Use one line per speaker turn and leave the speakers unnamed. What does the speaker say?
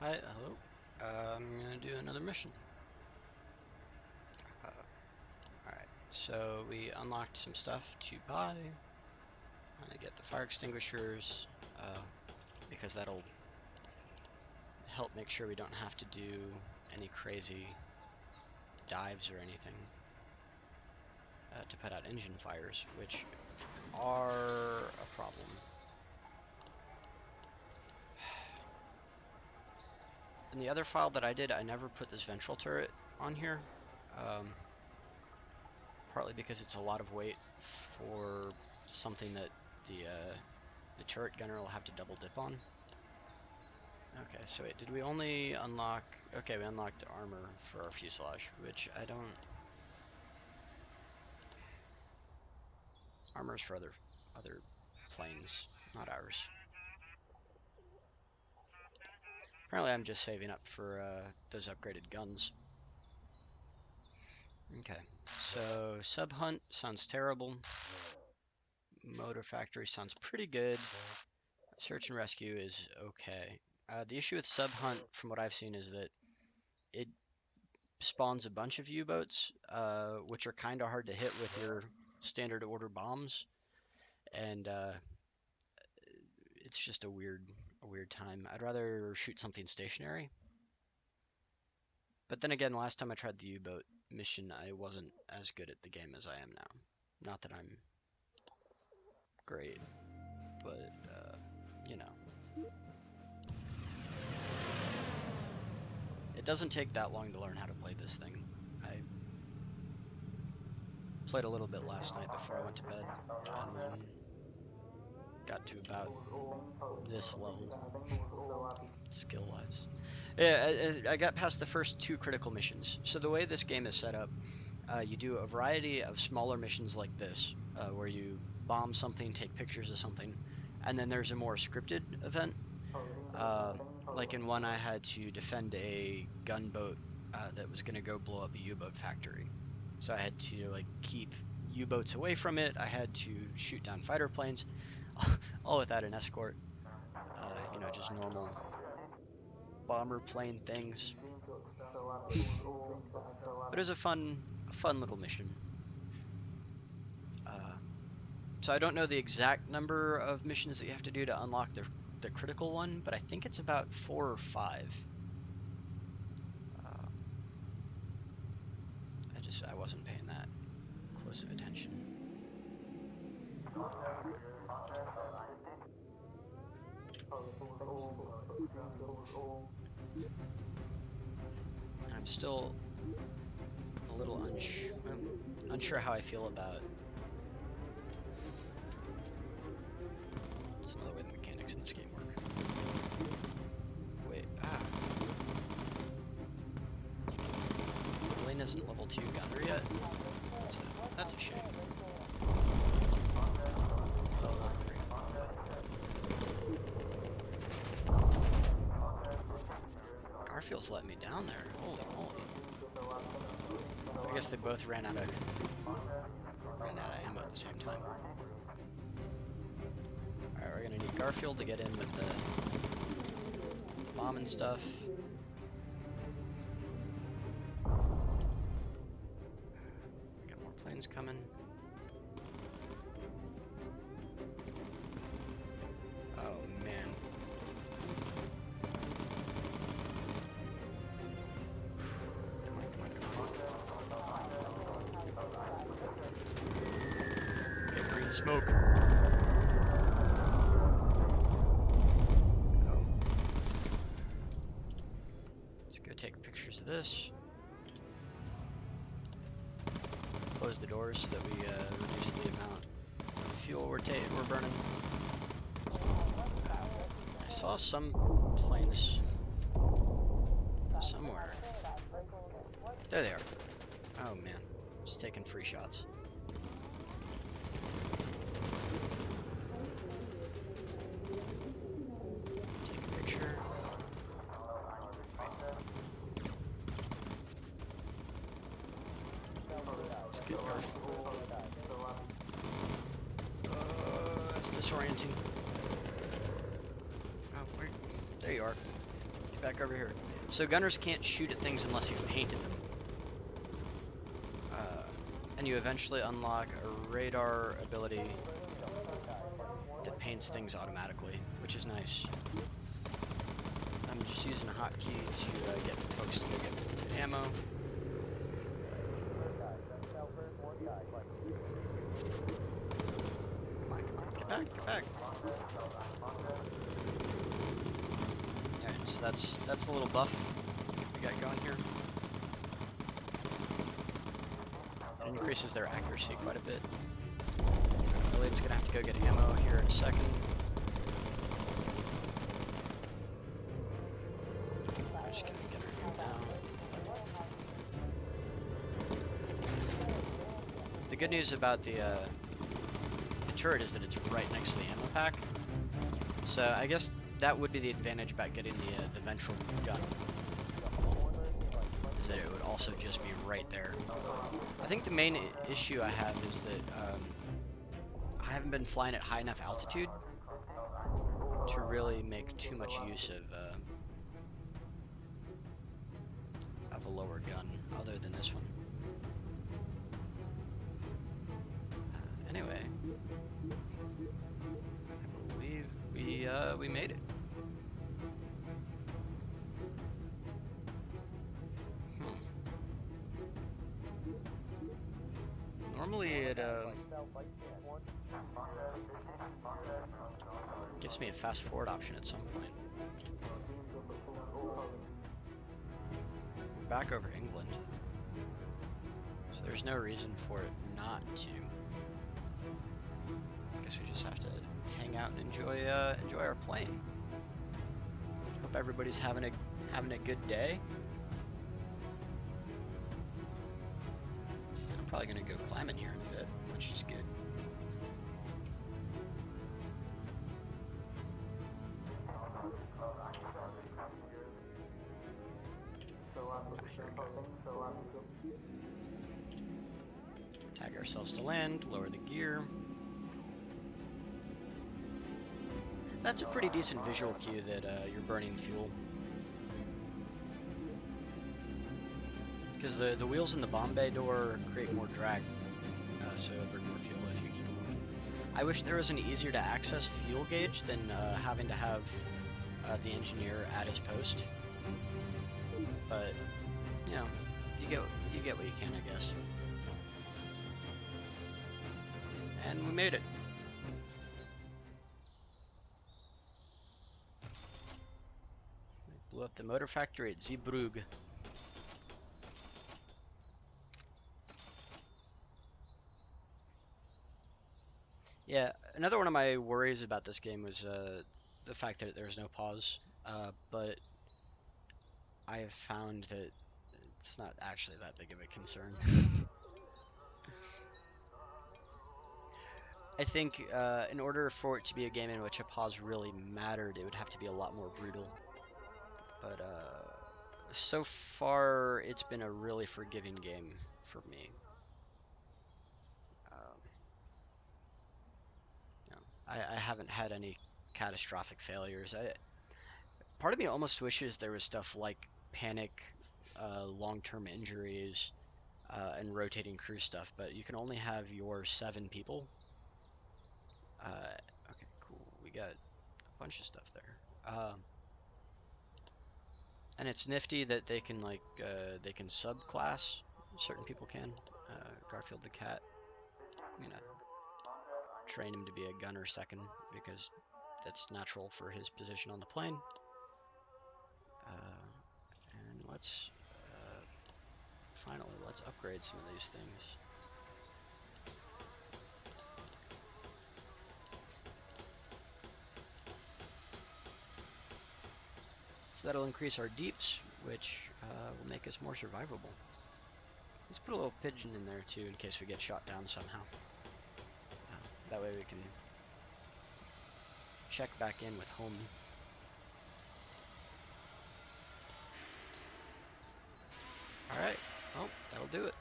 Hi, hello. I'm gonna do another mission. Alright, so we unlocked some stuff to buy. I'm gonna get the fire extinguishers, because that'll help make sure we don't have to do any crazy dives or anything to put out engine fires, which are a problem. In the other file that I did, I never put this ventral turret on here. Partly because it's a lot of weight for something that the turret gunner will have to double dip on. Okay, so wait, did we only unlock... Okay, we unlocked armor for our fuselage, which I don't... Armor's for other planes, not ours. Apparently I'm just saving up for those upgraded guns. Okay, so sub hunt sounds terrible. Motor factory sounds pretty good. Search and rescue is okay. The issue with sub hunt, from what I've seen, is that it spawns a bunch of U-boats, which are kind of hard to hit with your standard order bombs, and it's just a weird time. I'd rather shoot something stationary. But then again, last time I tried the U-boat mission, I wasn't as good at the game as I am now. Not that I'm great, but you know. It doesn't take that long to learn how to play this thing. I played a little bit last night before I went to bed, and then got to about this level, skill-wise. Yeah, I got past the first two critical missions. So the way this game is set up, you do a variety of smaller missions like this, where you bomb something, take pictures of something, and then there's a more scripted event. Uh, like in one, I had to defend a gunboat that was going to go blow up a U-boat factory. So I had to like keep U-boats away from it. I had to shoot down fighter planes, all without an escort. Just normal bomber plane things. But it was a fun little mission. Uh, so I don't know the exact number of missions that you have to do to unlock the critical one, but I think it's about 4 or 5. Uh, I wasn't paying that close of attention. I'm still a little unsure how I feel about some of the way the mechanics in this game work. Wait, Lane isn't level 2 gunner yet? That's a shame. Level 3. Garfield's let me down there. Holy moly. I guess they both ran out of ammo at the same time. Alright, we're gonna need Garfield to get in with the bomb and stuff. We got more planes coming. Oh man. Get green smoke. Take pictures of this. Close the doors so that we reduce the amount of fuel we're burning. I saw some planes somewhere. There they are. Oh man, just taking free shots. Take a picture. That's disorienting. Oh, there you are. back over here. So gunners can't shoot at things unless you've painted them. And you eventually unlock a radar ability that paints things automatically, which is nice. I'm just using a hotkey to get folks to go get good ammo. Come on, get back, get back. Alright, so that's a little buff we got going here. It increases their accuracy quite a bit. Elliot's gonna have to go get ammo here in a second. I'm just gonna get her here now. The good news about the turret is that it's right next to the ammo pack. So I guess that would be the advantage about getting the ventral gun, is that it would also just be right there. I think the main issue I have is that I haven't been flying at high enough altitude to really make too much use of a lower gun other than this one. Anyway, I believe we made it. Normally it gives me a fast forward option at some point. We're back over England, so there's no reason for it not to. I guess we just have to hang out and enjoy our plane. Hope everybody's having a good day. I'm probably gonna go climbing here in a bit, which is good. Here we go. Tag ourselves to land, lower the gear. That's a pretty decent visual cue that you're burning fuel. Because the wheels in the bomb bay door create more drag, so it'll burn more fuel if you keep it moving. I wish there was an easier to access fuel gauge than having to have the engineer at his post. But you know, you get what you can, I guess. And we made it. We blew up the motor factory at Zeebrugge. Yeah, another one of my worries about this game was the fact that there's no pause, but I have found that it's not actually that big of a concern. I think in order for it to be a game in which a pause really mattered, it would have to be a lot more brutal. But so far, it's been a really forgiving game for me. You know, I haven't had any catastrophic failures. Part of me almost wishes there was stuff like panic, long-term injuries, and rotating crew stuff, but you can only have your 7 people. Okay, cool. We got a bunch of stuff there. And it's nifty that they can they can subclass. Certain people can. Garfield the cat, I'm gonna train him to be a gunner second because that's natural for his position on the plane. And let's finally let's upgrade some of these things. So that'll increase our deeps, which will make us more survivable. Let's put a little pigeon in there too in case we get shot down somehow. That way we can check back in with home. Alright, well, that'll do it.